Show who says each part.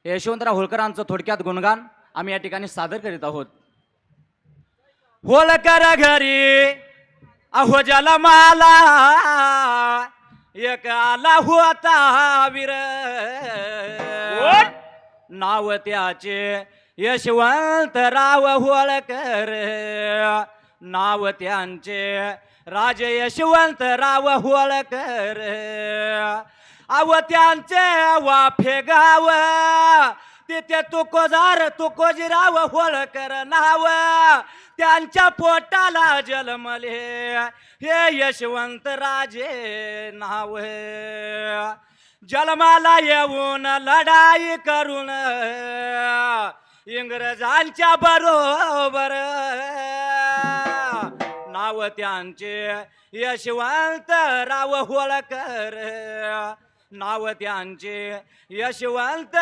Speaker 1: यशवंतराव होळकरांचं थोडक्यात गुणगान आम्ही या ठिकाणी सादर करीत आहोत. होळकर घरी अहो जलमाला एक आला होता वीर, नाव त्याचे यशवंतराव होळकर, नाव त्यांचे राजे यशवंतराव होळकर. अव त्यांचे वाफे गाव तिथे तुकोजीराव होळकर नाव, त्यांच्या पोटाला जन्मले हे यशवंत राजे नाव. जन्माला येऊन लढाई करून इंग्रजांच्या बरोबर, नाव त्यांचे यशवंतराव होळकर, नाव त्यांचे यशवंत